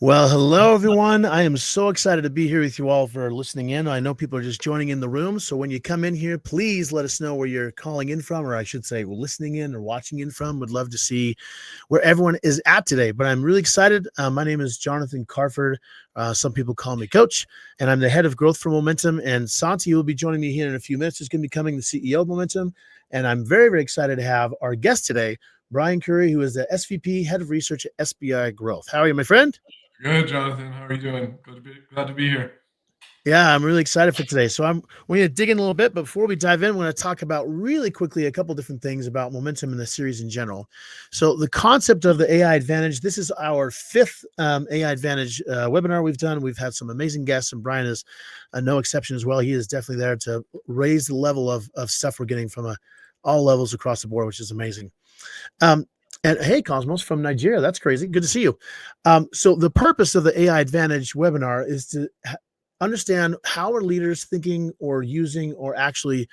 Well, hello, everyone. I am so excited to be here with you all for listening in. I know people are just joining in the room. So when you come in here, please let us know where you're calling in from, or I should say, listening in or watching in from. Would love to see where everyone is at today. But I'm really excited. My name is Jonathan Kvarfordt. Some people call me Coach, and I'm the head of growth for Momentum. And Santi will be joining me here in a few minutes. He's going to be becoming the CEO of Momentum. And I'm very, very excited to have our guest today, Bryan Kurey, who is the SVP, head of research at SBI Growth. How are you, my friend? Good, Jonathan. How are you doing? Glad to be here. Yeah, I'm really excited for today. We're going to dig in a little bit, but before we dive in, we're going to talk about really quickly a couple different things about momentum in the series in general. So the concept of the AI Advantage, this is our fifth AI Advantage webinar we've done. We've had some amazing guests, and Bryan is no exception as well. He is definitely there to raise the level of stuff we're getting from all levels across the board, which is amazing. Um, and hey, Cosmos from Nigeria, that's crazy. Good to see you. So the purpose of the AI Advantage webinar is to understand how are leaders thinking or using or actually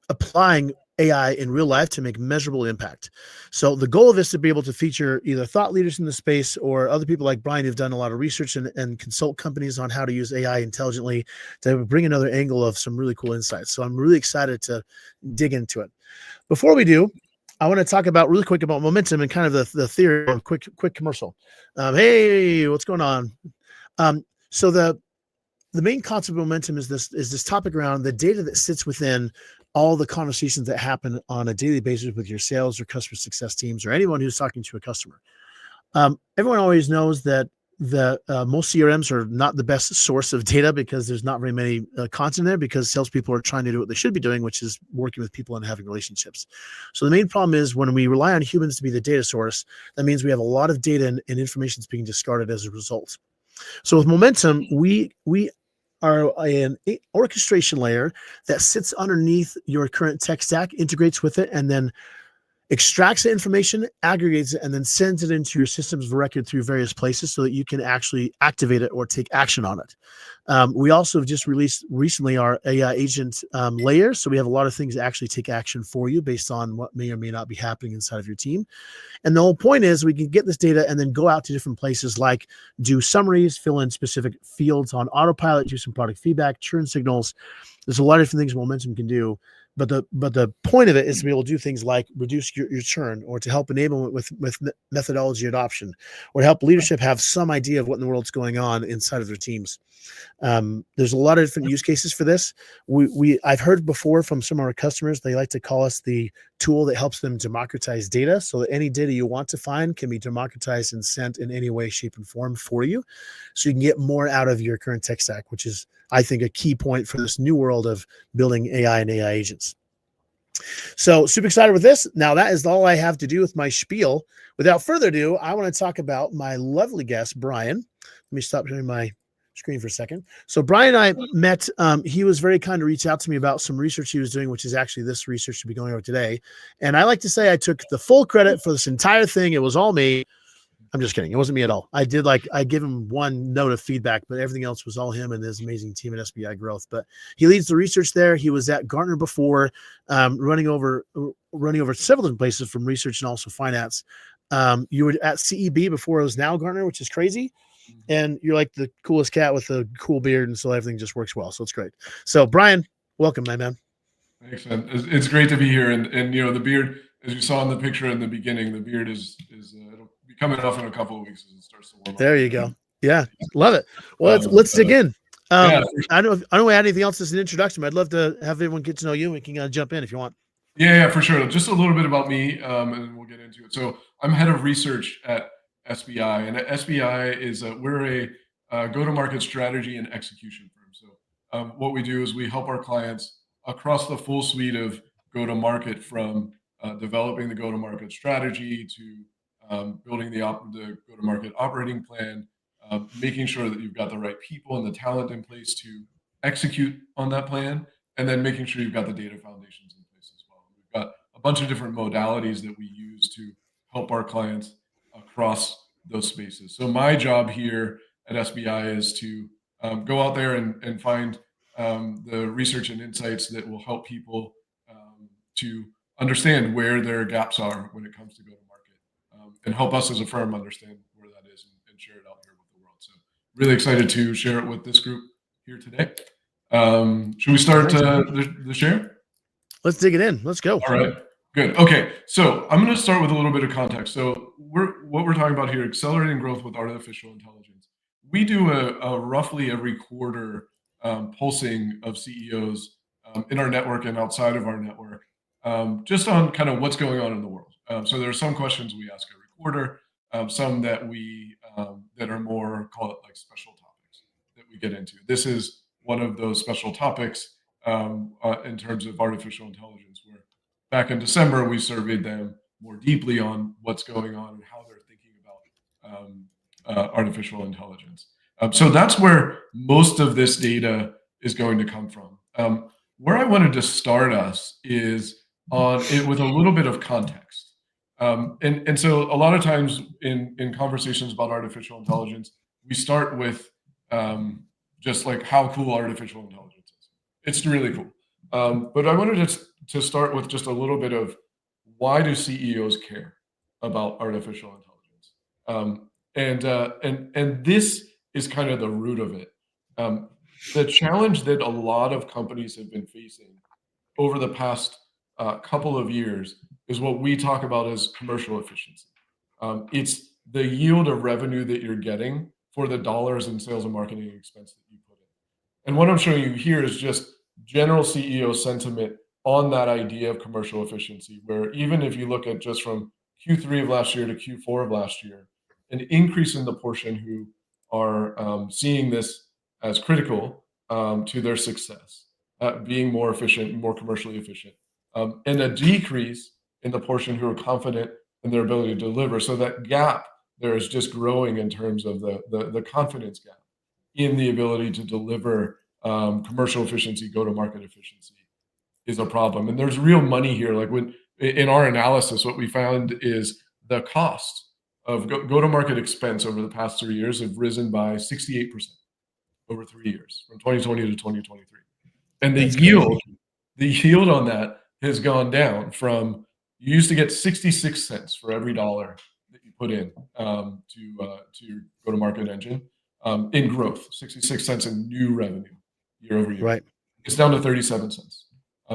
applying AI in real life to make measurable impact. So the goal of this is to be able to feature either thought leaders in the space or other people like Bryan who've done a lot of research and consult companies on how to use AI intelligently to bring another angle of some really cool insights. So I'm really excited to dig into it. Before we do, I want to talk about really quick about momentum and kind of the theory of quick commercial. Hey, what's going on? So the main concept of momentum is this topic around the data that sits within all the conversations that happen on a daily basis with your sales or customer success teams or anyone who's talking to a customer. Everyone always knows that the most CRMs are not the best source of data because there's not very many content there because salespeople are trying to do what they should be doing, which is working with people and having relationships. So the main problem is when we rely on humans to be the data source, that means we have a lot of data and information is being discarded as a result. So with momentum, we are an orchestration layer that sits underneath your current tech stack, integrates with it, and then extracts the information, aggregates it, and then sends it into your systems of record through various places so that you can actually activate it or take action on it. We also have just released recently our AI agent layer. So we have a lot of things that actually take action for you based on what may or may not be happening inside of your team. And the whole point is we can get this data and then go out to different places like do summaries, fill in specific fields on autopilot, do some product feedback, churn signals. There's a lot of different things Momentum can do. But the point of it is to be able to do things like reduce your churn or to help enablement with methodology adoption or to help leadership have some idea of what in the world's going on inside of their teams. There's a lot of different use cases for this. I've heard before from some of our customers, they like to call us the tool that helps them democratize data so that any data you want to find can be democratized and sent in any way, shape, and form for you. So you can get more out of your current tech stack, which is, I think, a key point for this new world of building AI and AI agents. So super excited with this. Now that is all I have to do with my spiel. Without further ado, I want to talk about my lovely guest, Bryan. Let me stop sharing my screen for a second. So Bryan and I met. He was very kind to reach out to me about some research he was doing, which is actually this research to be going over today. And I like to say I took the full credit for this entire thing. It was all me. I'm just kidding. It wasn't me at all. I give him one note of feedback, but everything else was all him and his amazing team at SBI Growth. But he leads the research there. He was at Gartner before, running over several different places from research and also finance. You were at CEB before it was now Gartner, which is crazy. And you're like the coolest cat with a cool beard, and so everything just works well. So it's great. So Bryan, welcome, my man. Thanks, man. It's great to be here, and the beard, as you saw in the picture in the beginning, the beard is it'll be coming off in a couple of weeks as it starts to warm up There you again. go. Yeah, love it. Well, Um, let's dig in. yeah, I don't add anything else as an introduction, but I'd love to have everyone get to know you. We can jump in if you want. yeah, for sure. Just a little bit about me, and we'll get into it. So I'm head of research at SBI, and SBI is we're a go-to-market strategy and execution firm. So what we do is we help our clients across the full suite of go-to-market, from developing the go-to-market strategy to building the go-to-market operating plan, making sure that you've got the right people and the talent in place to execute on that plan, and then making sure you've got the data foundations in place as well. We've got a bunch of different modalities that we use to help our clients across those spaces. So my job here at SBI is to go out there and find the research and insights that will help people to understand where their gaps are when it comes to go to market, and help us as a firm understand where that is share it out here with the world. So really excited to share it with this group here today. Should we start the share? Let's dig it in. Let's go. All right, good. Okay, so I'm going to start with a little bit of context. So what we're talking about here, accelerating growth with artificial intelligence. We do a roughly every quarter pulsing of CEOs in our network and outside of our network, just on kind of what's going on in the world. So there are some questions we ask every quarter, some that we that are more, call it like special topics that we get into. This is one of those special topics in terms of artificial intelligence, where back in December we surveyed them more deeply on what's going on and how they're thinking about artificial intelligence. So that's where most of this data is going to come from. Where I wanted to start us is on it with a little bit of context. And so a lot of times in conversations about artificial intelligence, we start with just like how cool artificial intelligence is. It's really cool. But I wanted to start with just a little bit of why do CEOs care about artificial intelligence? And this is kind of the root of it. The challenge that a lot of companies have been facing over the past couple of years is what we talk about as commercial efficiency. It's the yield of revenue that you're getting for the dollars in sales and marketing expense that you put in. And what I'm showing you here is just general CEO sentiment on that idea of commercial efficiency, where even if you look at just from Q3 of last year to Q4 of last year, an increase in the portion who are seeing this as critical to their success, being more efficient, more commercially efficient, and a decrease in the portion who are confident in their ability to deliver. So that gap there is just growing in terms of the confidence gap in the ability to deliver commercial efficiency, go-to-market efficiency is a problem. And there's real money here. Like in our analysis, what we found is the cost of go-to-market expense over the past 3 years have risen by 68% over 3 years, from 2020 to 2023. And the yield on that has gone down from, you used to get 66 cents for every dollar that you put in to your go-to-market engine in growth, 66 cents in new revenue year over year. Right. It's down to 37 cents.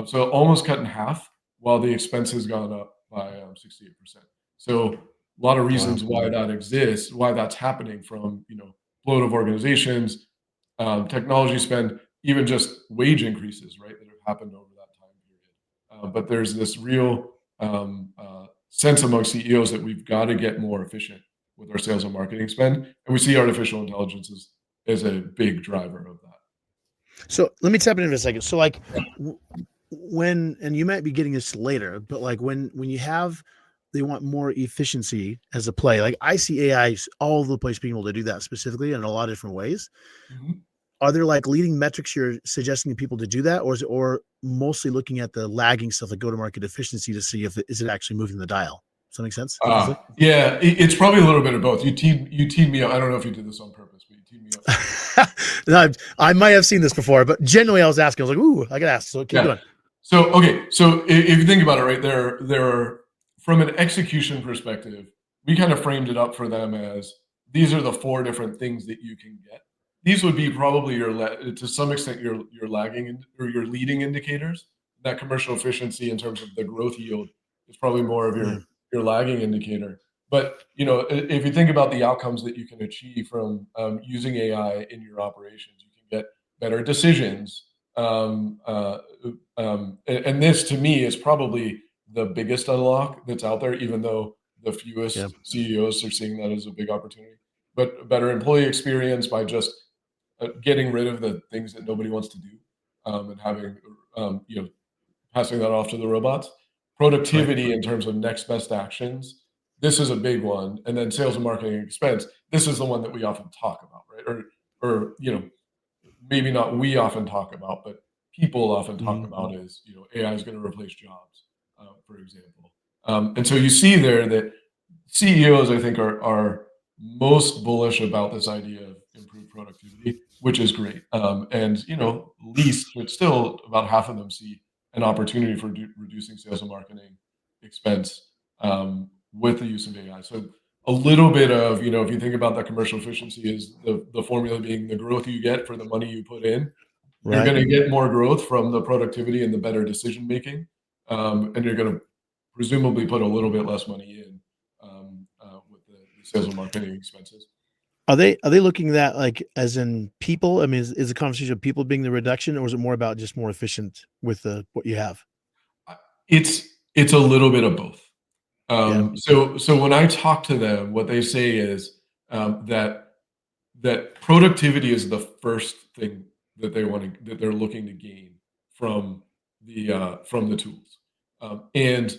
So almost cut in half, while the expense has gone up by 68%. So a lot of reasons why that exists, why that's happening, from bloat of organizations, technology spend, even just wage increases, right, that have happened over that time period. But there's this real sense among CEOs that we've got to get more efficient with our sales and marketing spend, and we see artificial intelligence as a big driver of that. So let me tap into a second. So like when, and you might be getting this later, but like when you have, they want more efficiency as a play. Like I see AI all over the place being able to do that specifically in a lot of different ways. Mm-hmm. Are there like leading metrics you're suggesting to people to do that, or mostly looking at the lagging stuff like go-to-market efficiency to see if is it actually moving the dial? Does that make sense? Yeah, it's probably a little bit of both. You teed me up. I don't know if you did this on purpose, but you teed me up. No, I might have seen this before, but generally I was asking. I was like, "Ooh, I got asked." So keep going. So okay, so if you think about it, right, there are, from an execution perspective, we kind of framed it up for them as these are the 4 different things that you can get. These would be probably to some extent your lagging or your leading indicators. That commercial efficiency in terms of the growth yield is probably more of your lagging indicator. But if you think about the outcomes that you can achieve from using AI in your operations, you can get better decisions. And this, to me, is probably the biggest unlock that's out there, even though the fewest CEOs are seeing that as a big opportunity. But a better employee experience by just getting rid of the things that nobody wants to do, and having passing that off to the robots. Productivity in terms of next best actions. This is a big one. And then sales and marketing expense. This is the one that we often talk about, right? Or maybe not we often talk about, but people often talk about is, AI is going to replace jobs, for example. And so you see there that CEOs, I think, are most bullish about this idea of improved productivity, which is great. And least, but still about half of them see an opportunity for reducing sales and marketing expense with the use of AI. So a little bit of, if you think about that commercial efficiency is the formula being the growth you get for the money you put in, you're Right. going to get more growth from the productivity and the better decision making, and you're going to presumably put a little bit less money in with the sales and marketing expenses. Are they looking at that like as in people? I mean, is the conversation of people being the reduction, or is it more about just more efficient with what you have? It's a little bit of both. Yeah. So when I talk to them, what they say is that productivity is the first thing that they're looking to gain from the tools, and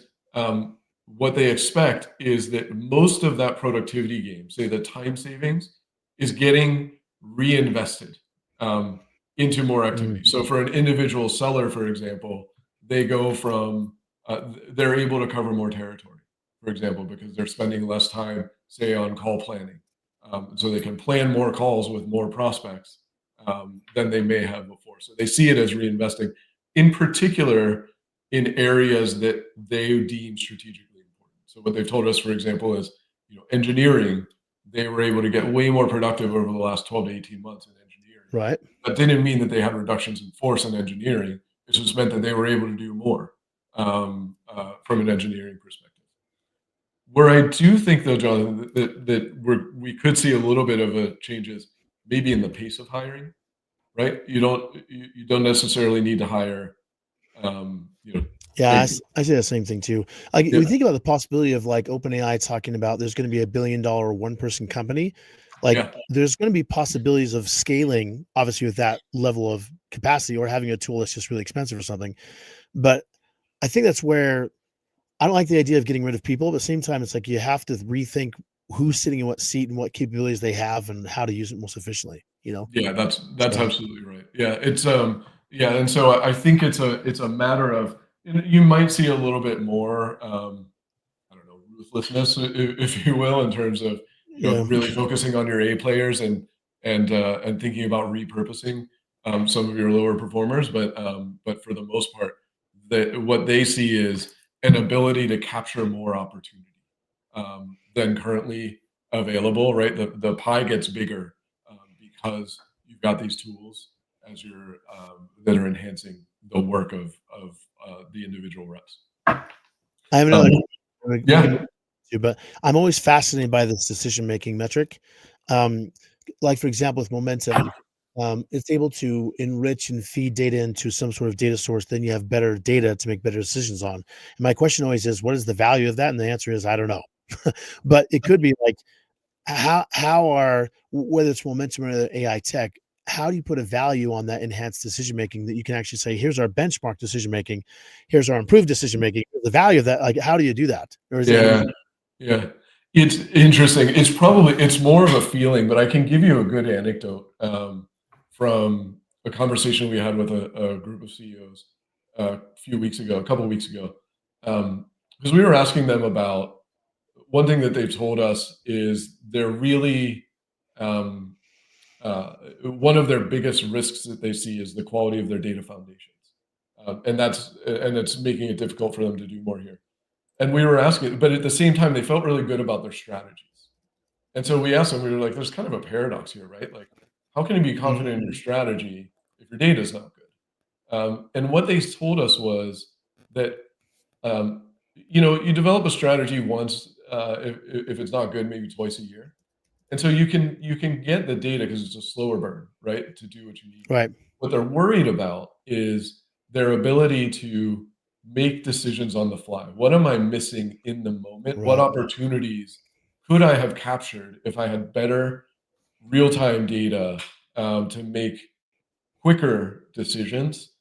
what they expect is that most of that productivity gain, say the time savings, is getting reinvested into more activity. Mm, So for an individual seller, for example, they go from they're able to cover more territory, for example, because they're spending less time, say, on call planning, so they can plan more calls with more prospects than they may have before. So they see it as reinvesting, in particular in areas that they deem strategically important. So what they've told us, for example, is engineering. They were able to get way more productive over the last 12 to 18 months in engineering. right. That didn't mean that they had reductions in force in engineering. It just meant that they were able to do more from an engineering perspective. Where I do think, though, Jonathan, that we could see a little bit of a changes maybe in the pace of hiring, right? You don't necessarily need to hire, Yeah, great people. I say the same thing too. Like, Yeah, we think about the possibility of like OpenAI talking about there's going to be $1 billion one person company. Like, yeah, there's going to be possibilities of scaling, obviously, with that level of capacity, or having a tool that's just really expensive or something. But I think that's where I don't like the idea of getting rid of people. But at the same time, it's like you have to rethink who's sitting in what seat and what capabilities they have and how to use it most efficiently. yeah. That's So absolutely right. Yeah, yeah, and so I think it's a matter of, you might see a little bit more. I don't know, ruthlessness, if you will, in terms of yeah, really focusing on your A players and thinking about repurposing some of your lower performers. But for the most part, what they see is an ability to capture more opportunity than currently available. Right, the pie gets bigger because you've got these tools as your that are enhancing the work of the individual reps. I have Um, another. We can yeah, move to, but I'm always fascinated by this decision making metric. Um, like for example, with momentum, it's able to enrich and feed data into some sort of data source. Then you have better data to make better decisions on. And my question always is, what is the value of that? And the answer is, I don't know. But it could be like, how are, whether it's momentum or AI tech, how do you put a value on that enhanced decision making that you can actually say, here's our benchmark decision making, here's our improved decision making, the value of that? Like, how do you do that? Or is it yeah. Yeah, it's interesting. It's more of a feeling, but I can give you a good anecdote from a conversation we had with a group of CEOs a couple of weeks ago, because we were asking them about one thing that they've told us is they're really um, one of their biggest risks that they see is the quality of their data foundations, and it's making it difficult for them to do more here. And we were asking, but at the same time, they felt really good about their strategies. And so we asked them, we were like, there's kind of a paradox here, right? Like, how can you be Mhm. confident in your strategy if your data is not good? And what they told us was that, you develop a strategy once, if it's not good, maybe twice a year. And so you can get the data because it's a slower burn, right, to do what you need. Right, What they're worried about is their ability to make decisions on the fly. What am I missing in the moment? What right, opportunities could I have captured if I had better real-time data to make quicker decisions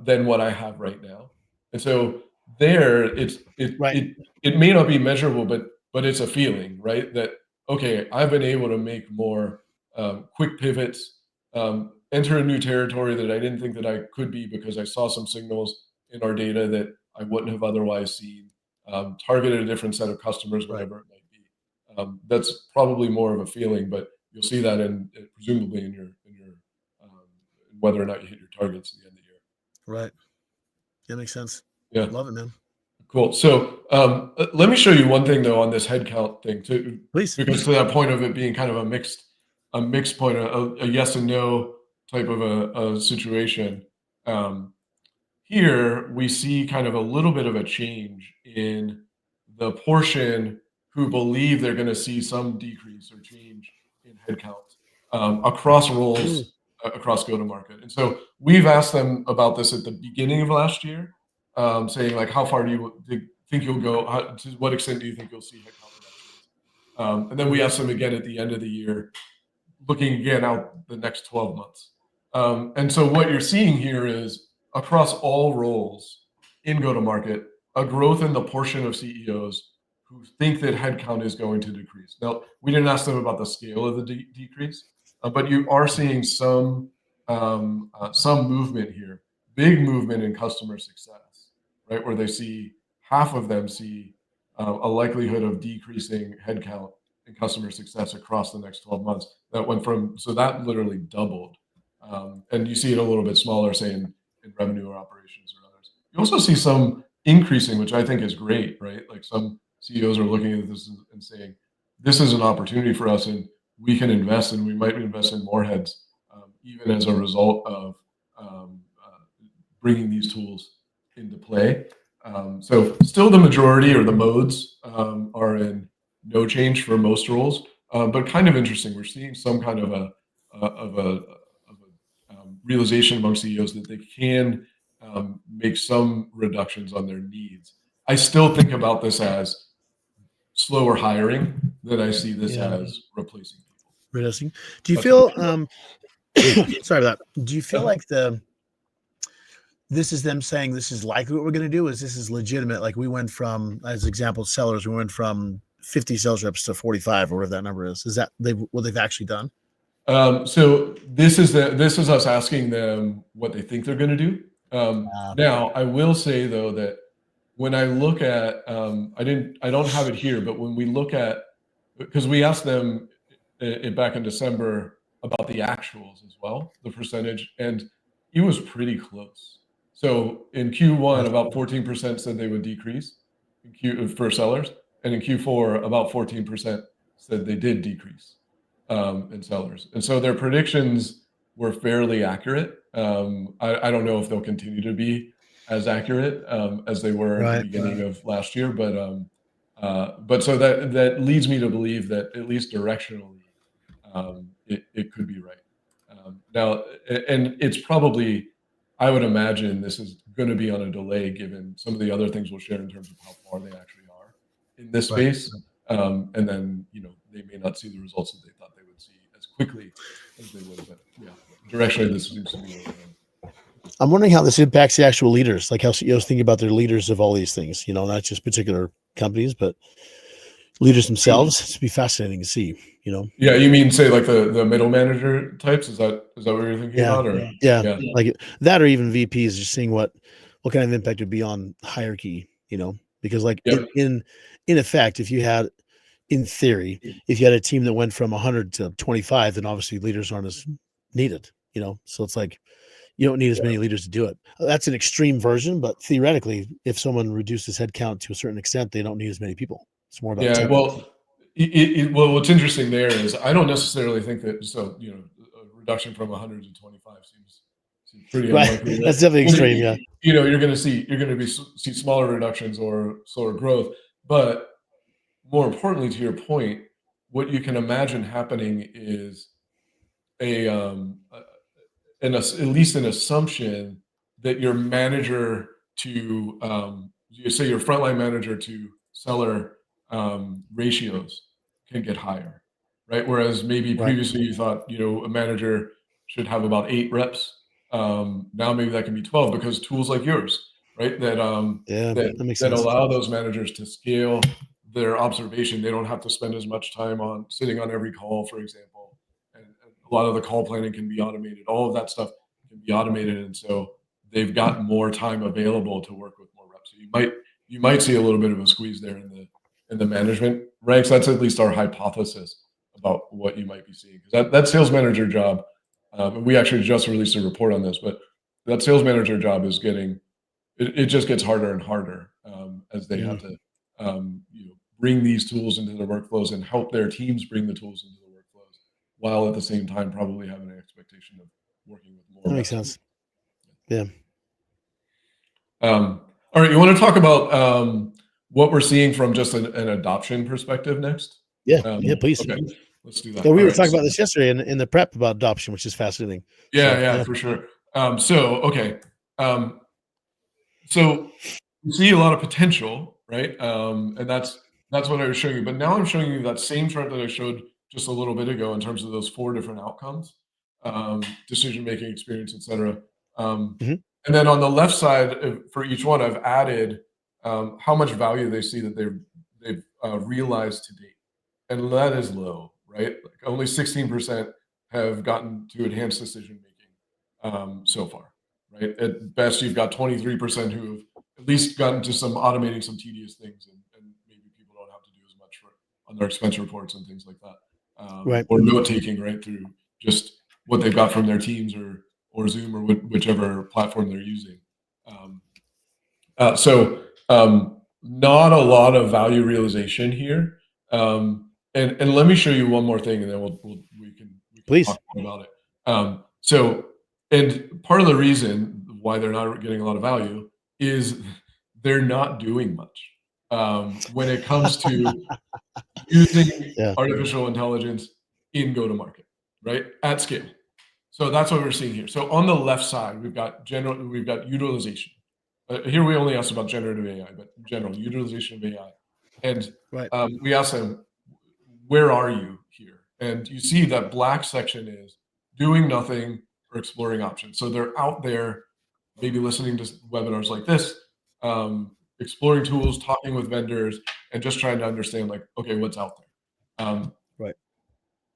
than what I have right now? And so there, right, it may not be measurable, but it's a feeling, right? That okay, I've been able to make more quick pivots, enter a new territory that I didn't think that I could be because I saw some signals in our data that I wouldn't have otherwise seen. Targeted a different set of customers, right, whatever it might be. That's probably more of a feeling, but you'll see that presumably in your um, whether or not you hit your targets at the end of the year. right. That makes sense. Yeah, Love it, man. Cool. So let me show you one thing though on this headcount thing too, Please. because to that point of it being kind of a mixed point, a yes and no type of a situation. Um, Here we see kind of a little bit of a change in the portion who believe they're going to see some decrease or change in headcount across Mm. roles across go-to-market. And so we've asked them about this at the beginning of last year, saying like, how far do you think you'll go? To what extent do you think you'll see headcount reductions? And then we asked them again at the end of the year, looking again out the next 12 months. And so what you're seeing here is across all roles in go-to-market, a growth in the portion of CEOs who think that headcount is going to decrease. Now, we didn't ask them about the scale of the decrease, but you are seeing some movement here, big movement in customer success, right? Where they see half of them see a likelihood of decreasing headcount in customer success across the next 12 months. That went from, so that literally doubled. And you see it a little bit smaller, say in revenue or operations or others. You also see some increasing, which I think is great, right? Like some CEOs are looking at this and saying, this is an opportunity for us and we can invest and we might invest in more heads, even as a result of bringing these tools into play. So still the majority or the modes are in no change for most roles, but kind of interesting. We're seeing some kind of a realization among CEOs that they can make some reductions on their needs. I still think about this as slower hiring than I see this Yeah. as replacing people. Reducing. Do you That's feel sorry about that. Do you feel like this is them saying this is likely what we're going to do? Is this is legitimate? Like we went from, as example, sellers, we went from 50 sales reps to 45 or whatever that number is. Is that what they've actually done? So this is us asking them what they think they're going to do. Now, I will say though that when I look at, I don't have it here, but when we look at, because we asked them back in December about the actuals as well, the percentage, and it was pretty close. So in Q1, about 14% said they would decrease for sellers, and in Q4, about 14% said they did decrease in sellers. And so their predictions were fairly accurate. I don't know if they'll continue to be as accurate as they were at the beginning of last year, but so that leads me to believe that at least directionally, it could be right. Now, and it's probably, I would imagine this is going to be on a delay given some of the other things we'll share in terms of how far they actually are in this space. And then, they may not see the results that they thought they would see as quickly as they would, but yeah, directionally this seems to be I'm wondering how this impacts the actual leaders, like how CEOs think about their leaders of all these things, not just particular companies, but leaders themselves. It's be fascinating to see, Yeah, you mean say like the middle manager types? Is that what you're thinking about? Or yeah, like that, or even VPs, just seeing what kind of impact would be on hierarchy, because like in effect, if you had, in theory, if you had a team that went from 100 to 25, then obviously leaders aren't as needed, so it's like you don't need as many leaders to do it. That's an extreme version, but theoretically, if someone reduces headcount to a certain extent, they don't need as many people. It's more about well, what's interesting there is I don't necessarily think that. So a reduction from 100 to 25 seems pretty unlikely. That's definitely extreme. Yeah, you're going to see smaller reductions or slower growth, but more importantly, to your point, what you can imagine happening is at least an assumption that your manager to you say your frontline manager to seller ratios can get higher, right? Whereas maybe previously you thought a manager should have about 8 reps. Now maybe that can be 12 because tools like yours, right? That that makes sense. allow those managers to scale their observation. They don't have to spend as much time on sitting on every call, for example. And a lot of the call planning can be automated. All of that stuff can be automated, and so they've got more time available to work with more reps. So you might see a little bit of a squeeze there in the management ranks. That's at least our hypothesis about what you might be seeing. Because that sales manager job, and we actually just released a report on this, but that sales manager job is it just gets harder and harder as they have Mhm. to bring these tools into their workflows and help their teams bring the tools into the workflows, while at the same time probably having an expectation of working with That more makes best. sense. Yeah. All right, you want to talk about what we're seeing from just an adoption perspective next? Yeah. Yeah, please. Okay, let's do that. Yeah, we All were right. talking about this yesterday in the prep about adoption, which is fascinating. Yeah, So, yeah, yeah. for sure. Okay. Um, so you see a lot of potential, right? And that's what I was showing you. But now I'm showing you that same chart that I showed just a little bit ago in terms of those 4 different outcomes, decision making, experience, etc. Um, Mhm. and then on the left side for each one, I've added how much value they see that they've realized to date, and that is low, right? Like only 16% have gotten to enhanced decision making so far, right? At best, you've got 23% who have at least gotten to some automating some tedious things, and maybe people don't have to do as much on their expense reports and things like that, Right. or note taking, right, through just what they've got from their teams or Zoom or whichever platform they're using. Um, not a lot of value realization here. And let me show you one more thing, and then we can Please. talk more about it. And part of the reason why they're not getting a lot of value is they're not doing much when it comes to using Yeah. artificial intelligence in go-to-market, right, at scale. So that's what we're seeing here. So on the left side, we've got utilization. Here we only asked about generative AI, but general utilization of AI. And Right. we asked them, where are you here? And you see that black section is doing nothing or exploring options. So they're out there, maybe listening to webinars like this, exploring tools, talking with vendors, and just trying to understand, like, okay, what's out there. Right.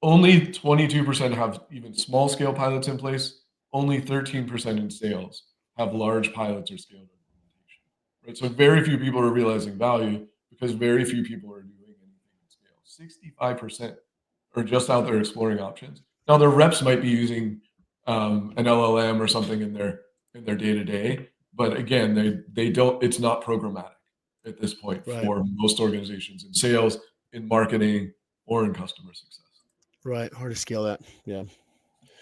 Only 22% have even small scale pilots in place. Only 13% in sales have large pilots or scaled implementation. Right? So very few people are realizing value because very few people are doing anything at scale. 65% are just out there exploring options. Now their reps might be using an LLM or something in their day to day, but again, they don't. It's not programmatic at this point Right. for most organizations in sales, in marketing, or in customer success. Right. Hard to scale that. Yeah.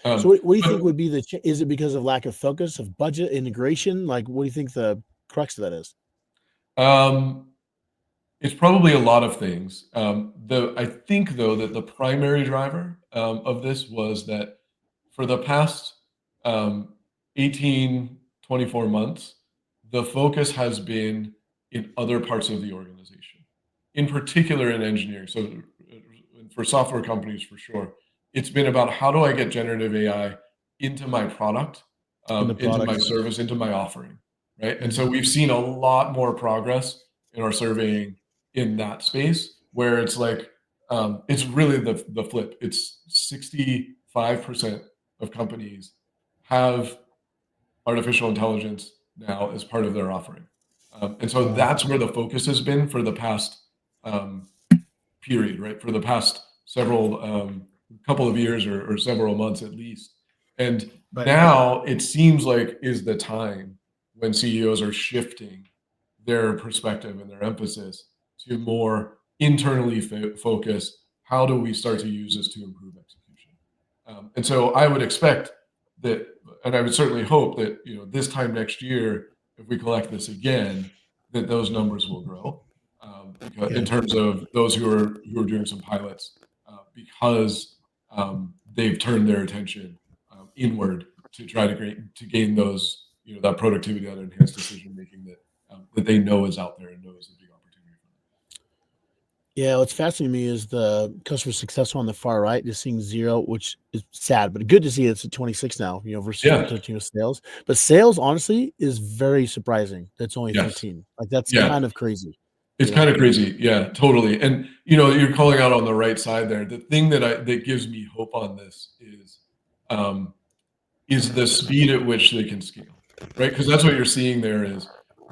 So Um, what do you think but would be is it because of lack of focus, of budget, integration? Like, what do you think the crux of that is? um, it's probably a lot of things. I think though that the primary driver of this was that for the past um, 18, 24 months, the focus has been in other parts of the organization, in particular in engineering. So for software companies, for sure, it's been about how do I get generative AI into my product, In the into my product? service, into my offering, right? And so Mhm. we've seen a lot more progress in our surveying in that space, where it's like it's really the flip. It's 65% of companies have artificial intelligence now as part of their offering, and so Wow. that's where the focus has been for the past um, period, right? For the past several couple of years or several months at least. And Right. now it seems like is the time when CEOs are shifting their perspective and their emphasis to more internally focused. How do we start to use this to improve execution? And so I would expect that, and I would certainly hope that this time next year, if we collect this again, that those numbers will grow because in Yeah. terms of those who are doing some pilots, because they've turned their attention inward to try to gain those that productivity, that enhanced decision making that they know is out there and know is a big opportunity for Yeah, what's fascinating to me is the customer success on the far right, just seeing 0, which is sad, but good to see it's at 26 now, versus them. 13 with sales. But sales, honestly, is very surprising. That's only Yes. 13. Like, that's Yeah. kind of crazy, It's kind of crazy. Yeah, totally. And you're calling out on the right side there. The thing that gives me hope on this um, is the speed at which they can scale, right? Because that's what you're seeing there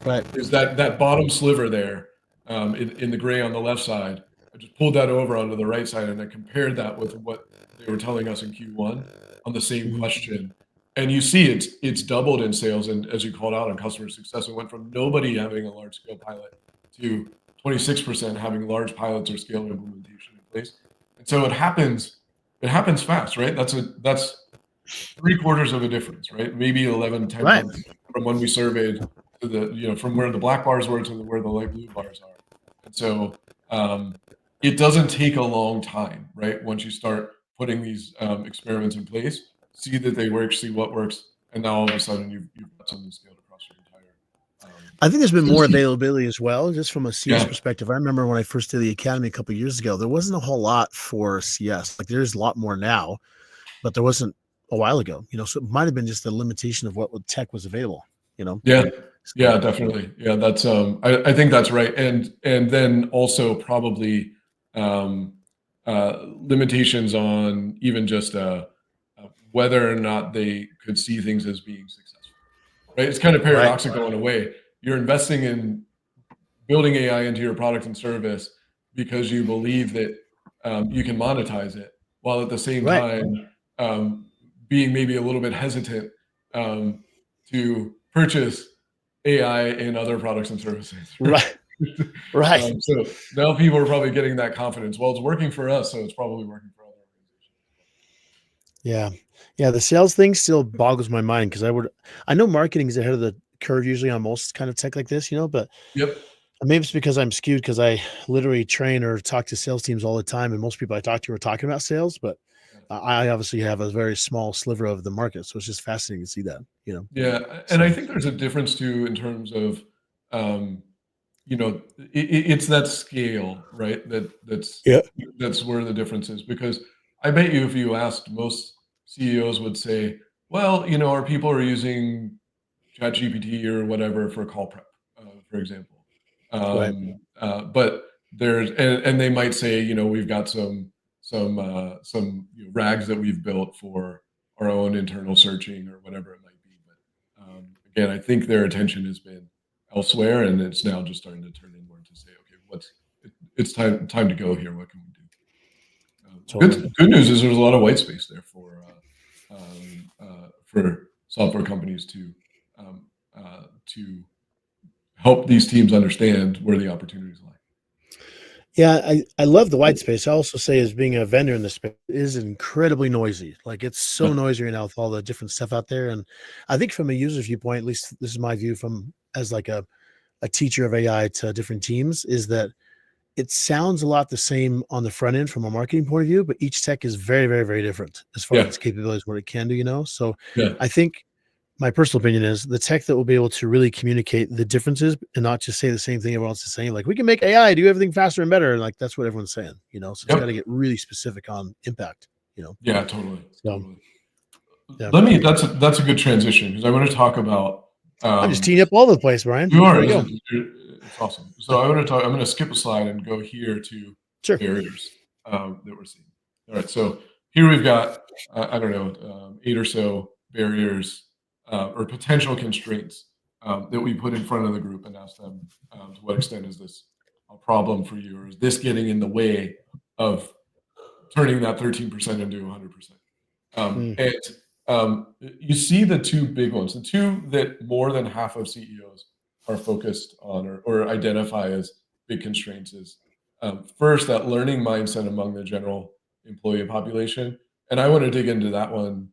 Right. is that bottom sliver there in the gray on the left side. I just pulled that over onto the right side and I compared that with what they were telling us in Q1 on the same Mhm. question. And you see it's doubled in sales, and as you called out on customer success, it went from nobody having a large scale pilot to 26% having large pilots or scale implementation in place. And so it happens fast, right? That's 3/4 of a difference, right? Maybe 11, 10 Right. months from when we surveyed to from where the black bars were to where the light blue bars are. And so it doesn't take a long time, right? Once you start putting these experiments in place, see that they work, see what works, and now all of a sudden you've got something scaled across your entire I think there's been more sales team. availability as well, just from a CS Yeah, perspective. I remember when I first did the academy a couple of years ago, there wasn't a whole lot for CS. Like there's a lot more now, but there wasn't a while ago. So it might have been just the limitation of what tech was available. yeah, So yeah, definitely. Yeah, that's I think that's right. And then also probably um, limitations on even just whether or not they could see things as being successful. Right? It's kind of right, paradoxical in a way. You're investing in building AI into your product and service because you believe that you can monetize it, while at the same right, time being maybe a little bit hesitant um, to purchase AI in other products and services. Right? right, right. So now people are probably getting that confidence. Well, it's working for us, so it's probably working for other organizations. Yeah. Yeah. The sales thing still boggles my mind because I know marketing is ahead of the curve usually on most kind of tech like this, but Yep. maybe it's because I'm skewed because I literally train or talk to sales teams all the time. And most people I talk to are talking about sales, but I obviously have a very small sliver of the market. So it's just fascinating to see that. Yeah, and I So, think there's a difference too in terms of um, it's that scale, right? yeah. That's where the difference is. Because I bet you, if you asked, most CEOs would say, "Well, our people are using ChatGPT or whatever for call prep, for example." Right. But and they might say, we've got some rags that we've built for our own internal searching or whatever it might be. But again, I think their attention has been elsewhere, and it's now just starting to turn inward to say, okay, it's time to go here. What can we do? Totally. Good news is there's a lot of white space there for software companies um, to help these teams understand where the opportunities lie. Yeah, I love the white space. I also say as being a vendor in this space it is incredibly noisy. Like it's so Yeah, noisy right now with all the different stuff out there. And I think from a user viewpoint, at least this is my view from as like a teacher of AI to different teams, is that it sounds a lot the same on the front end from a marketing point of view, but each tech is very, very, very different as far as yeah, its capabilities, what it can do. So yeah, I think my personal opinion is the tech that will be able to really communicate the differences and not just say the same thing everyone else is saying. Like we can make AI do everything faster and better. And like that's what everyone's saying. So it's got to yep, get really specific on impact. yeah, totally, So totally. yeah. That's a good transition because I want to talk about I'm just um, teeing up all over the place, Brian. you are Way to go. it's awesome. So I want to talk. I'm going to skip a slide and go here to Sure. barriers that we're seeing. All right, so here we've got I don't know 8 or so barriers or potential constraints that we put in front of the group and ask them to what extent is this a problem for you, or is this getting in the way of turning that 13% into 100%? Mm, And you see the two big ones, the two that more than half of CEOs are focused on or identify as big constraints is first, that learning mindset among the general employee population. And I want to dig into that one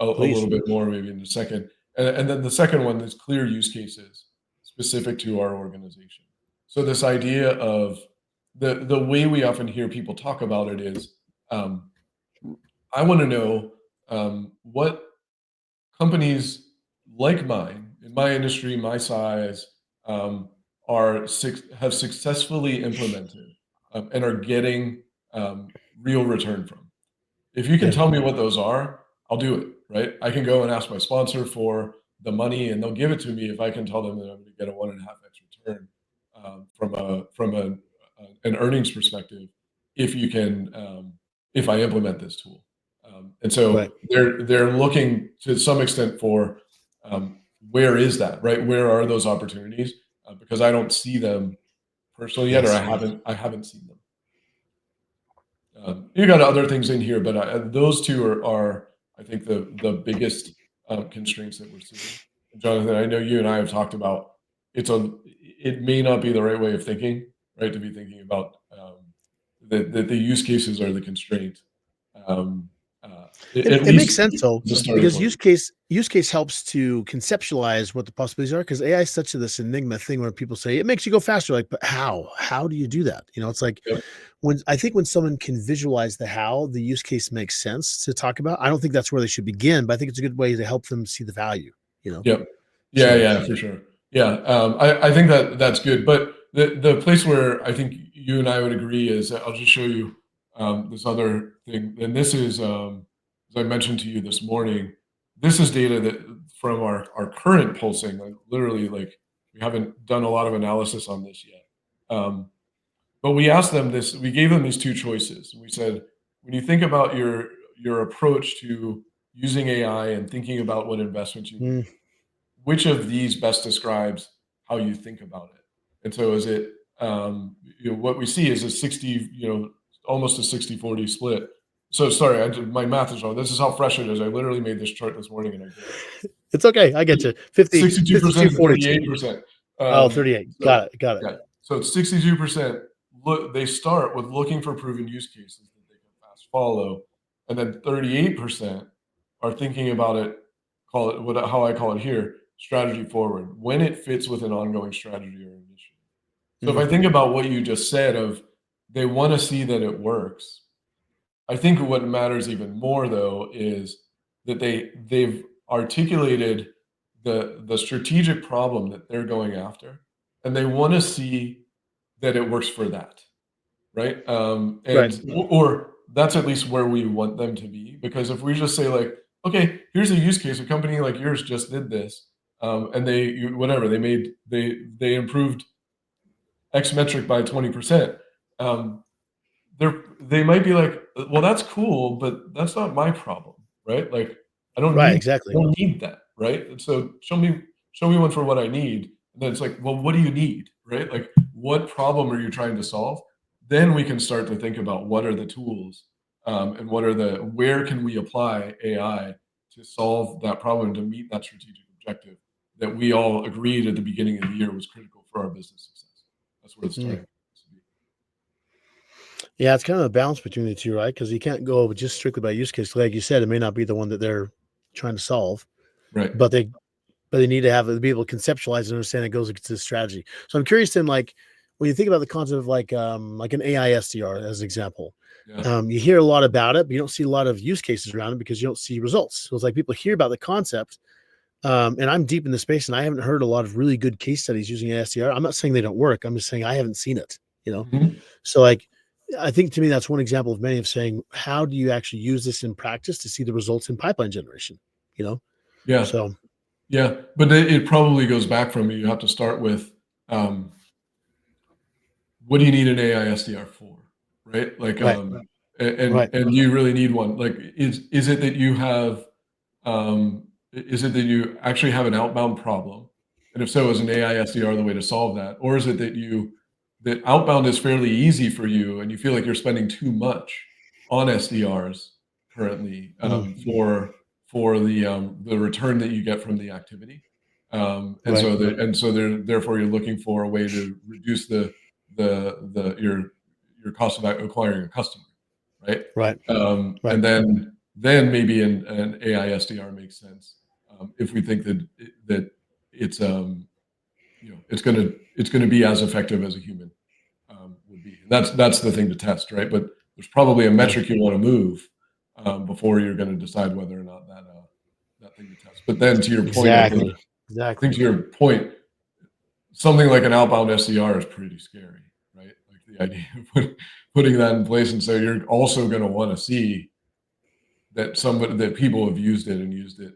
a please. little bit more, maybe in a second. And then the second one is clear use cases specific to our organization. So this idea of the way we often hear people talk about it is um, I want to know what companies like mine in my industry, my size, um, have successfully implemented and are getting real return from. If you can Yeah. tell me what those are, I'll do it. Right? I can go and ask my sponsor for the money, and they'll give it to me if I can tell them that I'm going to get a 1.5x return from an earnings perspective. If you can, if I implement this tool. And Right. so they're looking to some extent for where is that, right? Where are those opportunities? Because I don't see them personally yet, or Yes. I haven't seen them. You got other things in here, but those two are I think the biggest constraints that we're seeing. Jonathan, I know you and I have talked about it's a it may not be the right way of thinking, right? To be thinking about that the use cases are the constraint. Um, at It makes least sense though, as a starting because point. use case helps to conceptualize what the possibilities are. Because AI is such this enigma thing where people say it makes you go faster. Like, but how? How do you do that? It's like Yep. when someone can visualize the how, the use case makes sense to talk about. I don't think that's where they should begin, but I think it's a good way to help them see the value. You know, Yep. Yeah, so yeah, for sure. Yeah, I think that that's good. But the place where I think you and I would agree is I'll just show you this other thing, and this is as I mentioned to you this morning. This is data that from our current pulsing, like literally, like we haven't done a lot of analysis on this yet. But we asked them this. We gave them these two choices. We said, when you think about your approach to using AI and thinking about what investments you make, mm, which of these best describes how you think about it? And so is it, what we see is a 60, almost a 60-40 split. So sorry, my math is wrong. This is how fresh it is. I literally made this chart this morning and I did it's okay. I get you. 50, 52, 62% to 42. 38%. Oh, 38. So Got it. Got it. yeah, so it's 62%. Look, they start with looking for proven use cases that they can fast follow, and then 38% are thinking about it. Call it how I call it here, strategy forward, when it fits with an ongoing strategy or initiative. So if Mm, I think about what you just said of they want to see that it works, I think what matters even more though is that they've articulated the strategic problem that they're going after, and they want to see that it works for that, right? right. Or that's at least where we want them to be. Because if we just say like, okay, here's a use case, a company like yours just did this, and whatever they improved X metric by 20%. Um, they might be like, well, that's cool, but that's not my problem, right? Like, I don't Right. need Exactly. I don't need that, right? And so show me one for what I need. And then it's like, well, what do you need, right? Like, what problem are you trying to solve? Then we can start to think about what are the tools, and where can we apply AI to solve that problem to meet that strategic objective that we all agreed at the beginning of the year was critical for our business success. That's where it's Mm. starting to be. Yeah, it's kind of a balance between the two, right? Because you can't go just strictly by use case. Like you said, it may not be the one that they're trying to solve, Right. but they need to be able to conceptualize and understand it goes into the strategy. So I'm curious then, like when you think about the concept of like an AI SDR as an example, Yeah. you hear a lot about it, but you don't see a lot of use cases around it because you don't see results. So it's like people hear about the concept, and I'm deep in the space, and I haven't heard a lot of really good case studies using SDR. I'm not saying they don't work. I'm just saying I haven't seen it. You know, Mhm. so like I think to me that's one example of many of saying how do you actually use this in practice to see the results in pipeline generation? You know, Yeah. so Yeah. But it probably goes back from you. You have to start with, um, what do you need an AI SDR for? Right. Like, right, right, and do you really need one? Like, is it that you have, is it that you actually have an outbound problem? And if so, is an AI SDR the way to solve that? Or is it that outbound is fairly easy for you and you feel like you're spending too much on SDRs currently, mm, for the return that you get from the activity? right, Therefore you're looking for a way to reduce your cost of acquiring a customer, right? right, right. And then maybe an AI SDR makes sense, if we think that it's it's gonna be as effective as a human, would be. And that's the thing to test, right? But there's probably a Yeah, metric you want to move, before you're going to decide whether or not that thing to test. But then to your point, exactly, I think exactly. to your point, something like an outbound SDR is pretty scary, right? Like the idea of putting that in place, and so you're also going to want to see that people have used it and used it,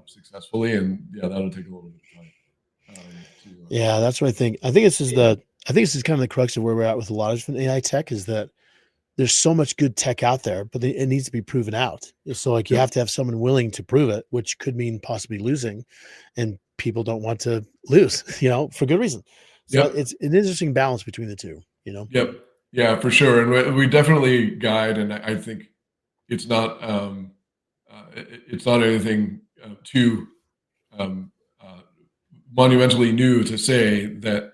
successfully, and yeah, that'll take a little bit of time, Yeah, that's what I think. I think this is kind of the crux of where we're at with a lot of different AI tech is that there's so much good tech out there, but it needs to be proven out. So like you Yep. have to have someone willing to prove it, which could mean possibly losing, and people don't want to lose, for good reason. So Yep. it's an interesting balance between the two. Yep. Yeah, for sure. And we definitely guide, and I think it's not, it's not anything, too, um, uh, monumentally new to say that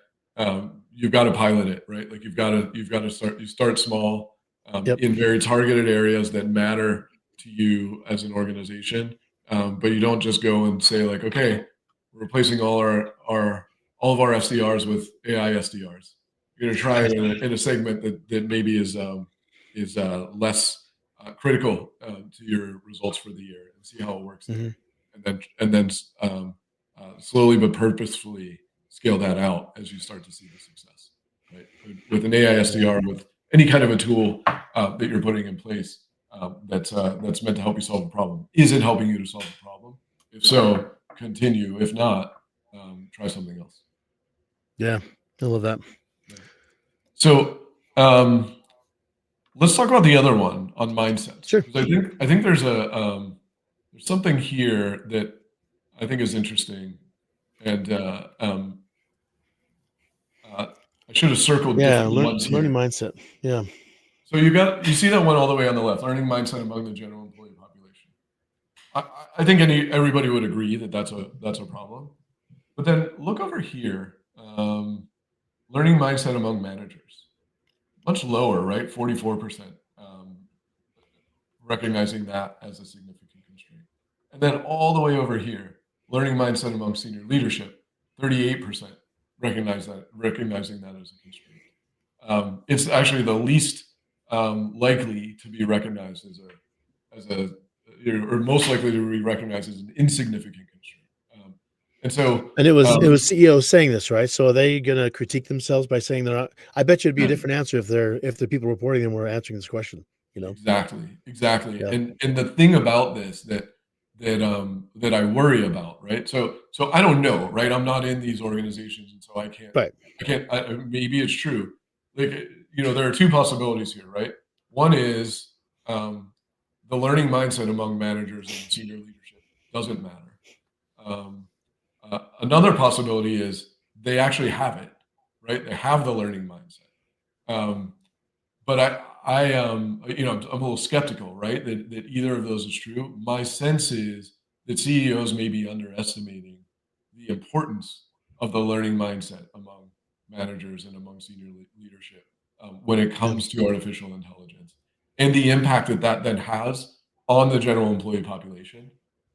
you've got to pilot it, right? Like you've got to start small, Yep. in very targeted areas that matter to you as an organization. But you don't just go and say like, okay, we're replacing all of our SDRs with AI SDRs. You're going to try it in a segment that maybe is less critical to your results for the year, and see how it works there. And then slowly but purposefully scale that out as you start to see the success, right? With an AI SDR, with any kind of a tool that you're putting in place that's meant to help you solve a problem. Is it helping you to solve the problem? If so, continue. If not, try something else. Yeah, I love that. So let's talk about the other one on mindsets. Sure. Because I think there's there's something here that I think is interesting, and I should have circled different ones here. Learning mindset. Yeah. So you see that one all the way on the left, learning mindset among the general employee population. I think everybody would agree that that's a problem. But then look over here, learning mindset among managers, much lower, right? 44%, recognizing that as a significant constraint. And then all the way over here, learning mindset among senior leadership, 38% recognizing that as a constraint. It's actually the least likely to be recognized or most likely to be recognized as an insignificant constraint. And it was CEOs saying this, right? So are they going to critique themselves by saying they're not? I bet you it'd be a different answer if the people reporting them were answering this question. Exactly. Yeah. And the thing about this that I worry about, right? So I don't know, right? I'm not in these organizations, and so I can't. Right. Maybe it's true. Like, there are two possibilities here, right? One is the learning mindset among managers and senior leadership doesn't matter. Another possibility is they actually have it, right? They have the learning mindset. But I'm a little skeptical, right? That either of those is true. My sense is that CEOs may be underestimating the importance of the learning mindset among managers and among senior leadership when it comes to artificial intelligence, and the impact that then has on the general employee population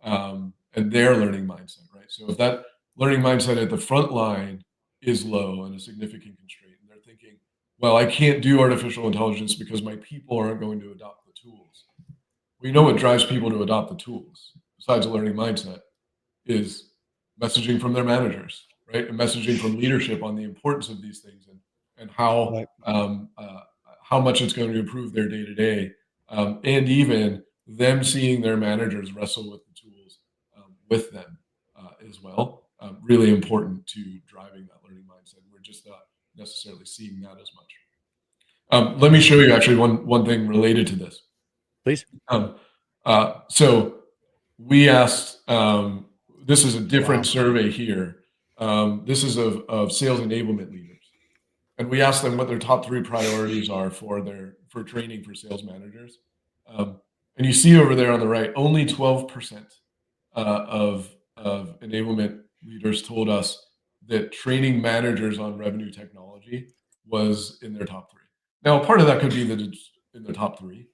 and their learning mindset, right? So if that learning mindset at the front line is low and a significant constraint, and they're thinking, well, I can't do artificial intelligence because my people aren't going to adopt the tools. We know what drives people to adopt the tools, besides a learning mindset, is messaging from their managers, right? And messaging from leadership on the importance of these things and how much it's going to improve their day to day, and even them seeing their managers wrestle with the tools with them as well. Really important to driving that learning mindset. We're just not necessarily seeing that as much. Let me show you actually one thing related to this. Please. So we asked, this is a different survey here. This is of sales enablement leaders. And we asked them what their top 3 priorities are for training for sales managers. And you see over there on the right, only 12% of enablement leaders told us that training managers on revenue technology was in their top 3. Now, part of that could be that it's in the top 3.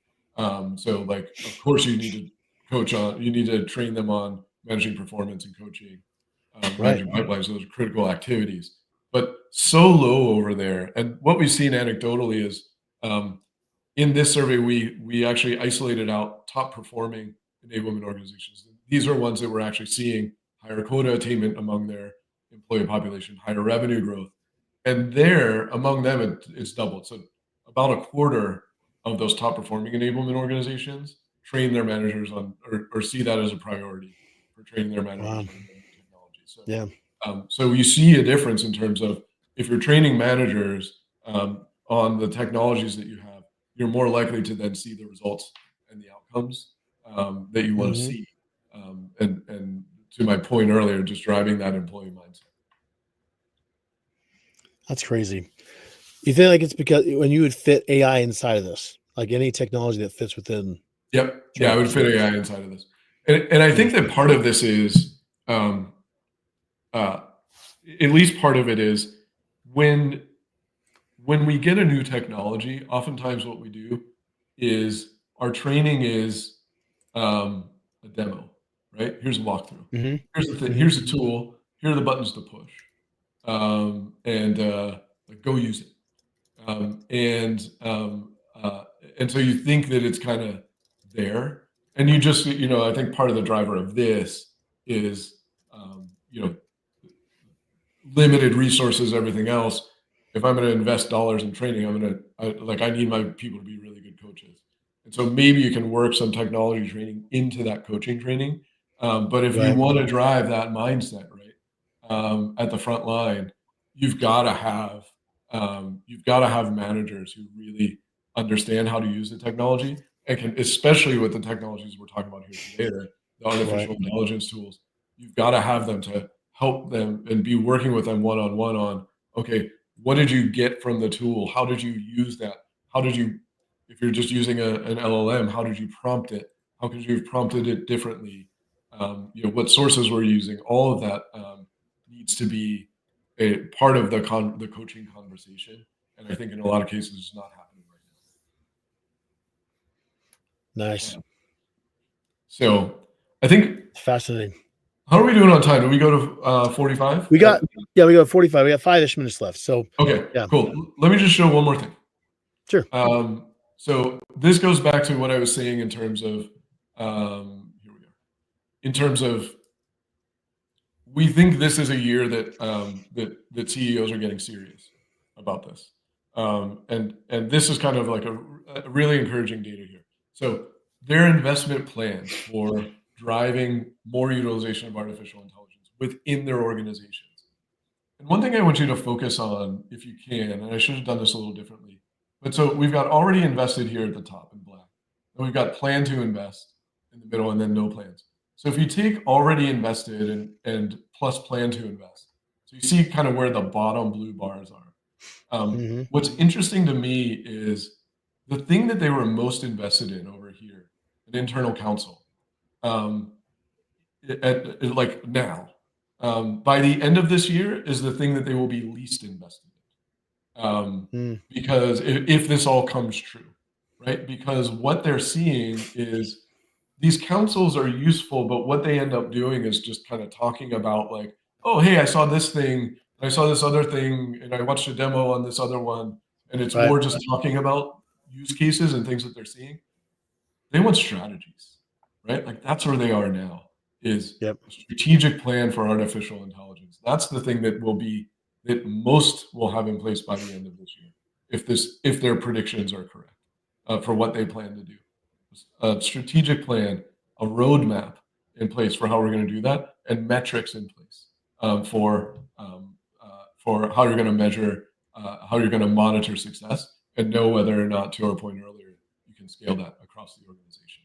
So like, of course you need to train them on managing performance and coaching, managing pipelines. Those are critical activities, but so low over there. And what we've seen anecdotally is, in this survey, we actually isolated out top performing enablement organizations. These are ones that were actually seeing higher quota attainment among their employee population, higher revenue growth. And there, among them, it's doubled. So about a quarter of those top performing enablement organizations train their managers on, or see that as a priority for training their managers on technology. So, so you see a difference in terms of, if you're training managers on the technologies that you have, you're more likely to then see the results and the outcomes that you want to see. And to my point earlier, just driving that employee mindset. That's crazy. You think like it's because when you would fit AI inside of this, like any technology that fits within. Yep. Yeah, I would fit AI inside of this. And I think that part of this is, at least part of it is when we get a new technology, oftentimes what we do is our training is a demo, right? Here's a walkthrough. Mm-hmm. Here's the thing. Mm-hmm. Here's the tool. Here are the buttons to push, and like go use it. Um, and um, and so you think that it's kind of there, and you just I think part of the driver of this is limited resources, everything else. If I'm going to invest dollars in training, I need my people to be really good coaches. And so maybe you can work some technology training into that coaching training. But if you Right. want to drive that mindset, right, at the front line, you've got to have managers who really understand how to use the technology and can, especially with the technologies we're talking about here today, the Right. artificial intelligence tools. You've got to have them to help them and be working with them one-on-one on, okay, what did you get from the tool? How did you use that? How did you, if you're just using an LLM, how did you prompt it? How could you have prompted it differently? What sources we're using, all of that needs to be a part of the coaching conversation. And I think in a lot of cases, it's not happening right Nice. now. So I think, Fascinating. how are we doing on time? Do we go to 45? We got 45. We got 5-ish minutes left. So Okay, yeah. cool. Let me just show one more thing. Sure. So this goes back to what I was saying in terms of, here we go. In terms of, we think this is a year that CEOs are getting serious about this, and this is kind of like a really encouraging data here. So their investment plans for driving more utilization of artificial intelligence within their organizations. And one thing I want you to focus on, if you can, and I should have done this a little differently, but so we've got already invested here at the top in black, and we've got plan to invest in the middle, and then no plans. So if you take already invested and plus plan to invest, so you see kind of where the bottom blue bars are. Mm-hmm. What's interesting to me is the thing that they were most invested in over here, an internal counsel, um, like now, by the end of this year is the thing that they will be least invested in. Because if this all comes true, right? Because what they're seeing is these councils are useful, but what they end up doing is just kind of talking about like, oh, hey, I saw this thing, and I saw this other thing, and I watched a demo on this other one, and it's Right. more just talking about use cases and things that they're seeing. They want strategies, right? Like that's where they are now, is Yep. a strategic plan for artificial intelligence. That's the thing that most will have in place by the end of this year, if their predictions are correct, for what they plan to do. A strategic plan, a roadmap in place for how we're going to do that, and metrics in place for how you're going to measure, how you're going to monitor success, and know whether or not, to our point earlier, you can scale that across the organization.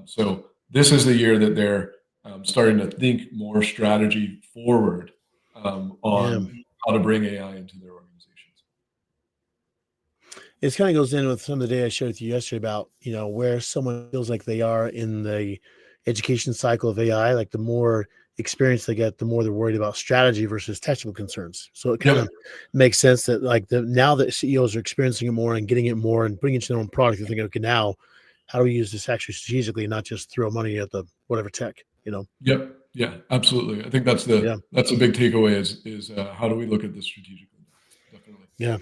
So this is the year that they're starting to think more strategy forward on how to bring AI into their organizations. It kind of goes in with some of the data I shared with you yesterday about, where someone feels like they are in the education cycle of AI. Like the more experience they get, the more they're worried about strategy versus technical concerns. So it kind of makes sense that now that CEOs are experiencing it more and getting it more and bringing it to their own product, they're thinking, okay, now how do we use this actually strategically, not just throw money at the whatever tech, Yep. Yeah, absolutely. I think that's a big takeaway is how do we look at this strategically? Definitely. Yeah.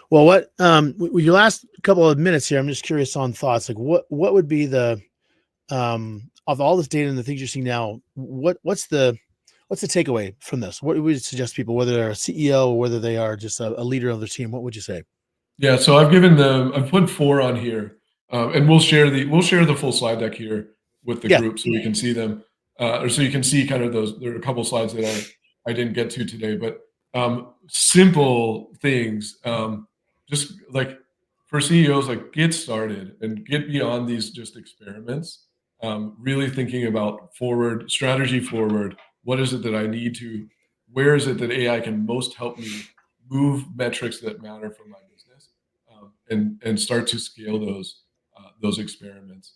Well, with your last couple of minutes here, I'm just curious on thoughts. Like what would be the, of all this data and the things you're seeing now, what's the takeaway from this? What would you suggest people, whether they're a CEO or whether they are just a leader of their team? What would you say? Yeah, so I've put 4 on here, and we'll share the full slide deck here with the Yeah. group so we can see them, or so you can see kind of those. There are a couple slides that I didn't get to today, but simple things, just like for CEOs, like get started and get beyond these just experiments. Really thinking about strategy forward. What is it that I need to? Where is it that AI can most help me move metrics that matter for my business, and start to scale those experiments.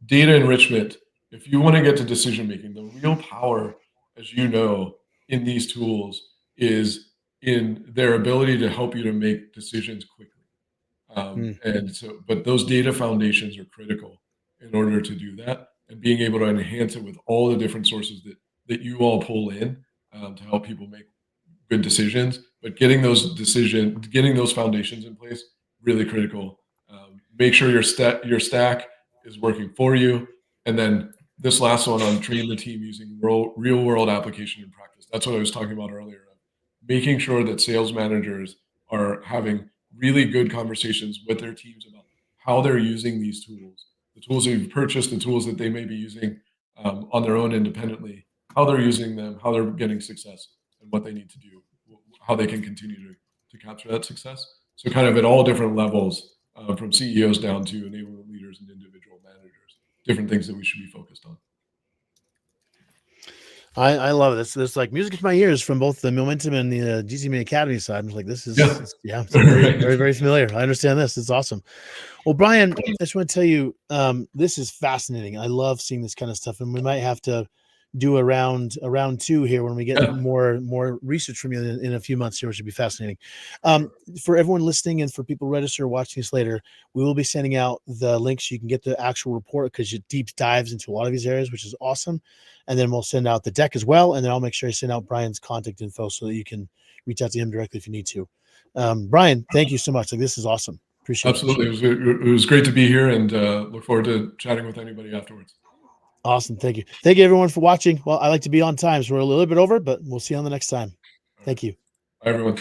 Data enrichment. If you want to get to decision making, the real power, as you know, in these tools is in their ability to help you to make decisions quickly. Mm. And so, but those data foundations are critical in order to do that, and being able to enhance it with all the different sources that you all pull in to help people make good decisions. But getting those foundations in place, really critical. Make sure your stack is working for you, and then this last one on train the team using real world application in practice. That's what I was talking about earlier. Making sure that sales managers are having really good conversations with their teams about how they're using these tools, the tools that you've purchased, the tools that they may be using on their own independently, how they're using them, how they're getting success, and what they need to do, how they can continue to capture that success. So kind of at all different levels, from CEOs down to enablement leaders and individual managers, different things that we should be focused on. I love it. It's like music to my ears from both the Momentum and the GTM Academy side. I'm like, this is, it's very, very, very familiar. I understand this. It's awesome. Well, Bryan, I just want to tell you, this is fascinating. I love seeing this kind of stuff, and we might have to do a round two here when we get more research from you in a few months here, which would be fascinating. For everyone listening and for people register watching this later, we will be sending out the links so you can get the actual report, because it deep dives into a lot of these areas, which is awesome. And then we'll send out the deck as well, and then I'll make sure I send out Bryan's contact info so that you can reach out to him directly if you need to. Bryan, thank you so much. Like, this is awesome. Appreciate Absolutely. It was great to be here, and look forward to chatting with anybody afterwards. Awesome. Thank you. Thank you, everyone, for watching. Well, I like to be on time, so we're a little bit over, but we'll see you on the next time. Thank you. Bye, everyone.